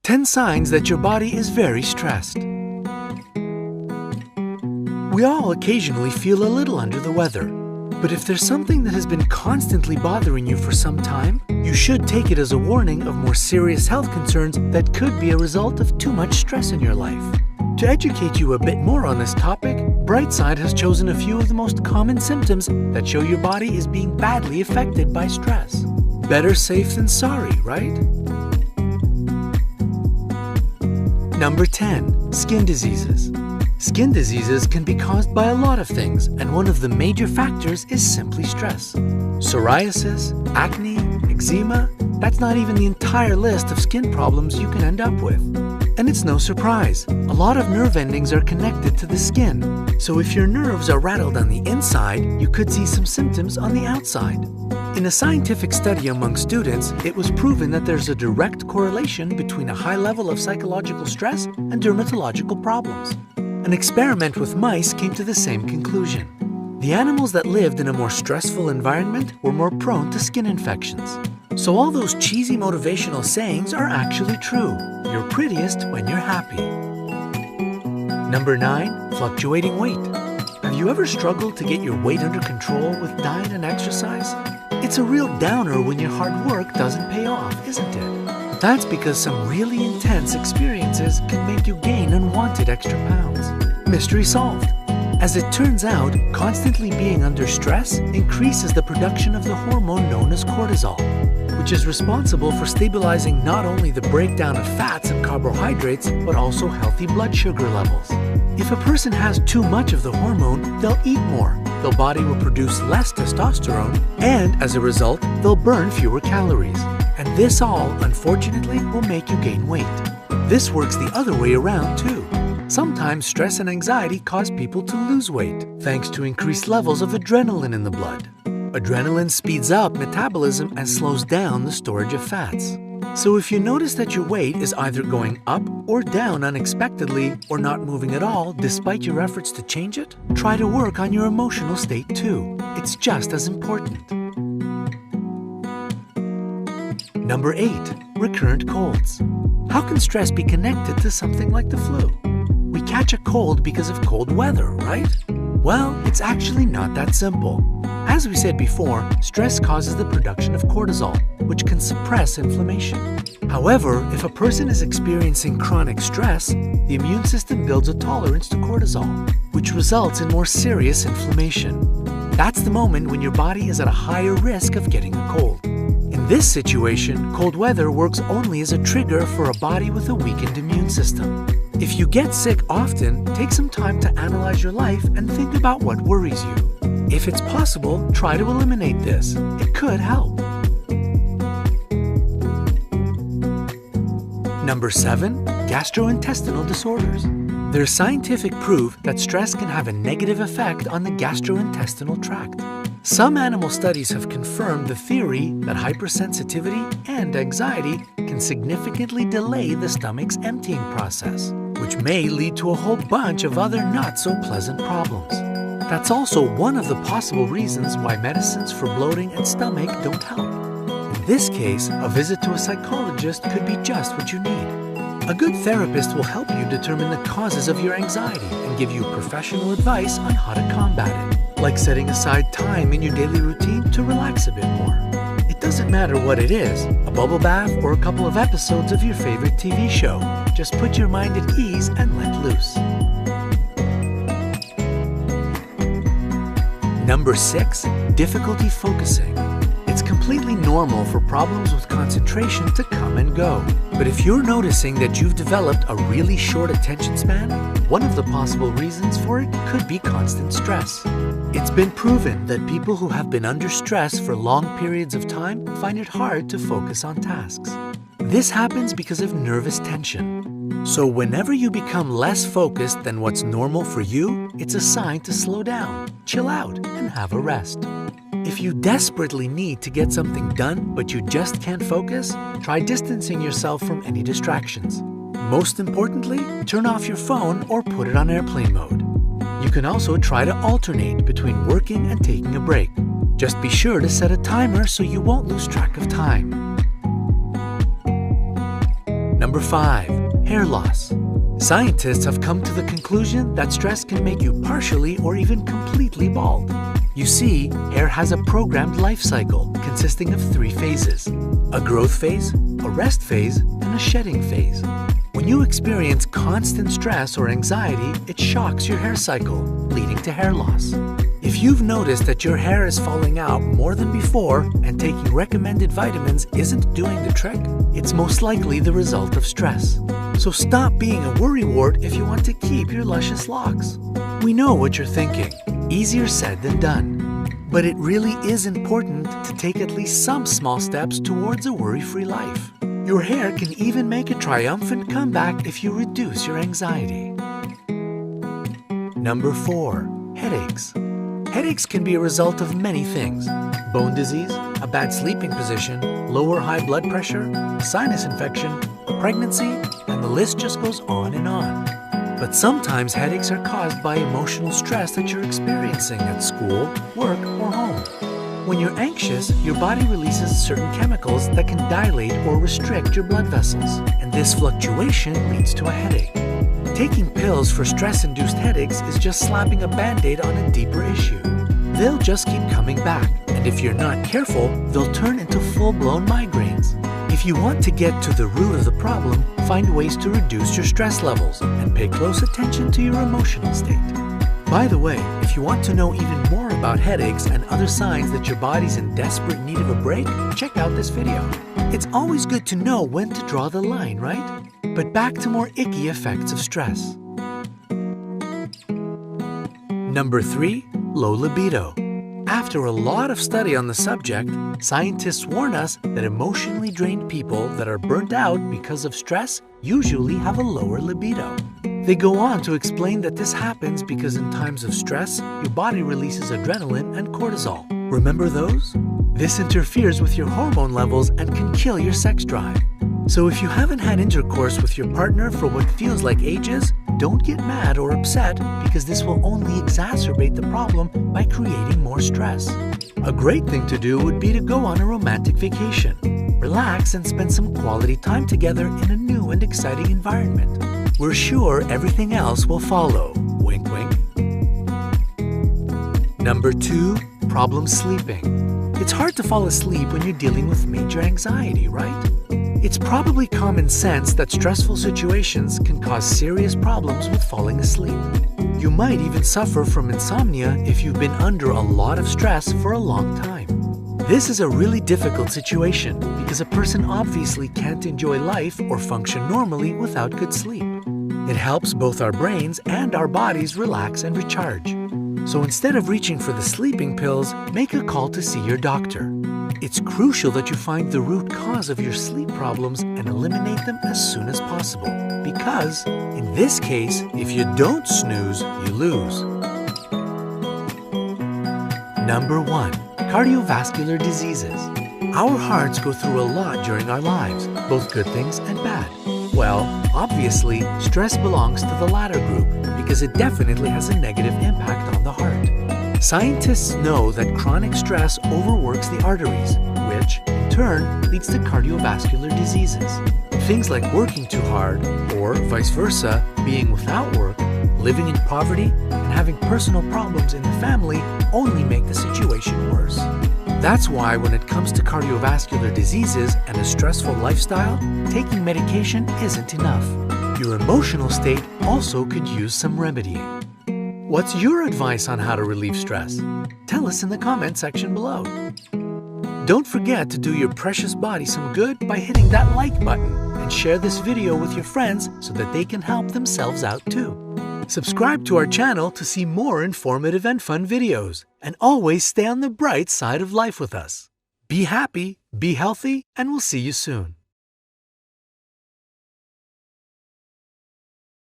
10 signs that your body is very stressed. We all occasionally feel a little under the weather, but if there's something that has been constantly bothering you for some time, you should take it as a warning of more serious health concerns that could be a result of too much stress in your life. To educate you a bit more on this topic, Brightside has chosen a few of the most common symptoms that show your body is being badly affected by stress. Better safe than sorry, right? Number 10. Skin diseases. Skin diseases can be caused by a lot of things, and one of the major factors is simply stress. Psoriasis, acne, eczema, that's not even the entire list of skin problems you can end up with. And it's no surprise, a lot of nerve endings are connected to the skin. So if your nerves are rattled on the inside, you could see some symptoms on the outside. In a scientific study among students, it was proven that there's a direct correlation between a high level of psychological stress and dermatological problems. An experiment with mice came to the same conclusion. The animals that lived in a more stressful environment were more prone to skin infections. So all those cheesy motivational sayings are actually true. You're prettiest when you're happy. Number 9. Fluctuating weight. Have you ever struggled to get your weight under control with diet and exercise? It's a real downer when your hard work doesn't pay off, isn't it? That's because some really intense experiences can make you gain unwanted extra pounds. Mystery solved. As it turns out, constantly being under stress increases the production of the hormone known as cortisol, which is responsible for stabilizing not only the breakdown of fats and carbohydrates, but also healthy blood sugar levels. If a person has too much of the hormone, they'll eat more, their body will produce less testosterone, and as a result, they'll burn fewer calories. And this all, unfortunately, will make you gain weight. This works the other way around too. Sometimes stress and anxiety cause people to lose weight, thanks to increased levels of adrenaline in the blood. Adrenaline speeds up metabolism and slows down the storage of fats. So if you notice that your weight is either going up or down unexpectedly or not moving at all despite your efforts to change it, try to work on your emotional state too. It's just as important. Number 8. Recurrent colds. How can stress be connected to something like the flu? We catch a cold because of cold weather, right? Well, it's actually not that simple. As we said before, stress causes the production of cortisol, which can suppress inflammation. However, if a person is experiencing chronic stress, the immune system builds a tolerance to cortisol, which results in more serious inflammation. That's the moment when your body is at a higher risk of getting a cold. In this situation, cold weather works only as a trigger for a body with a weakened immune system. If you get sick often, take some time to analyze your life and think about what worries you. If it's possible, try to eliminate this. It could help. Number 7. Gastrointestinal disorders. There's scientific proof that stress can have a negative effect on the gastrointestinal tract. Some animal studies have confirmed the theory that hypersensitivity and anxiety can significantly delay the stomach's emptying process, which may lead to a whole bunch of other not-so-pleasant problems. That's also one of the possible reasons why medicines for bloating and stomach don't help. In this case, a visit to a psychologist could be just what you need. A good therapist will help you determine the causes of your anxiety and give you professional advice on how to combat it, like setting aside time in your daily routine to relax a bit more. It doesn't matter what it is, a bubble bath or a couple of episodes of your favorite TV show. Just put your mind at ease and let loose. Number 6. Difficulty focusing. It's completely normal for problems with concentration to come and go. But if you're noticing that you've developed a really short attention span, one of the possible reasons for it could be constant stress. It's been proven that people who have been under stress for long periods of time find it hard to focus on tasks. This happens because of nervous tension. So whenever you become less focused than what's normal for you, it's a sign to slow down, chill out, and have a rest. If you desperately need to get something done but you just can't focus, try distancing yourself from any distractions. Most importantly, turn off your phone or put it on airplane mode. You can also try to alternate between working and taking a break. Just be sure to set a timer so you won't lose track of time. Number 5. Hair loss. Scientists have come to the conclusion that stress can make you partially or even completely bald. You see, hair has a programmed life cycle consisting of 3 phases: a growth phase, a rest phase, and a shedding phase. When you experience constant stress or anxiety, it shocks your hair cycle, leading to hair loss. If you've noticed that your hair is falling out more than before and taking recommended vitamins isn't doing the trick, it's most likely the result of stress. So stop being a worrywart if you want to keep your luscious locks. We know what you're thinking. Easier said than done. But it really is important to take at least some small steps towards a worry-free life. Your hair can even make a triumphant comeback if you reduce your anxiety. Number 4. Headaches. Headaches can be a result of many things: bone disease, a bad sleeping position, low or high blood pressure, sinus infection, pregnancy, and the list just goes on and on. But sometimes headaches are caused by emotional stress that you're experiencing at school, work, or home. When you're anxious, your body releases certain chemicals that can dilate or restrict your blood vessels, and this fluctuation leads to a headache. Taking pills for stress-induced headaches is just slapping a band-aid on a deeper issue. They'll just keep coming back, and if you're not careful, they'll turn into full-blown migraines. If you want to get to the root of the problem, find ways to reduce your stress levels and pay close attention to your emotional state. By the way, if you want to know even more about headaches and other signs that your body's in desperate need of a break, check out this video. It's always good to know when to draw the line, right? But back to more icky effects of stress. Number 3. Low libido. After a lot of study on the subject, scientists warn us that emotionally drained people that are burnt out because of stress usually have a lower libido. They go on to explain that this happens because in times of stress, your body releases adrenaline and cortisol. Remember those? This interferes with your hormone levels and can kill your sex drive. So if you haven't had intercourse with your partner for what feels like ages, don't get mad or upset because this will only exacerbate the problem by creating more stress. A great thing to do would be to go on a romantic vacation. Relax and spend some quality time together in a new and exciting environment. We're sure everything else will follow. Wink, wink. Number 2. Problem sleeping. It's hard to fall asleep when you're dealing with major anxiety, right? It's probably common sense that stressful situations can cause serious problems with falling asleep. You might even suffer from insomnia if you've been under a lot of stress for a long time. This is a really difficult situation because a person obviously can't enjoy life or function normally without good sleep. It helps both our brains and our bodies relax and recharge. So instead of reaching for the sleeping pills, make a call to see your doctor. It's crucial that you find the root cause of your sleep problems and eliminate them as soon as possible. Because, in this case, if you don't snooze, you lose. Number 1. Cardiovascular diseases. Our hearts go through a lot during our lives, both good things and bad. Well, obviously, stress belongs to the latter group because it definitely has a negative impact on the heart. Scientists know that chronic stress overworks the arteries, which, in turn, leads to cardiovascular diseases. Things like working too hard, or vice versa, being without work, living in poverty, and having personal problems in the family only make the situation worse. That's why when it comes to cardiovascular diseases and a stressful lifestyle, taking medication isn't enough. Your emotional state also could use some remedying. What's your advice on how to relieve stress? Tell us in the comment section below. Don't forget to do your precious body some good by hitting that like button and share this video with your friends so that they can help themselves out too. Subscribe to our channel to see more informative and fun videos, and always stay on the bright side of life with us. Be happy, be healthy, and we'll see you soon.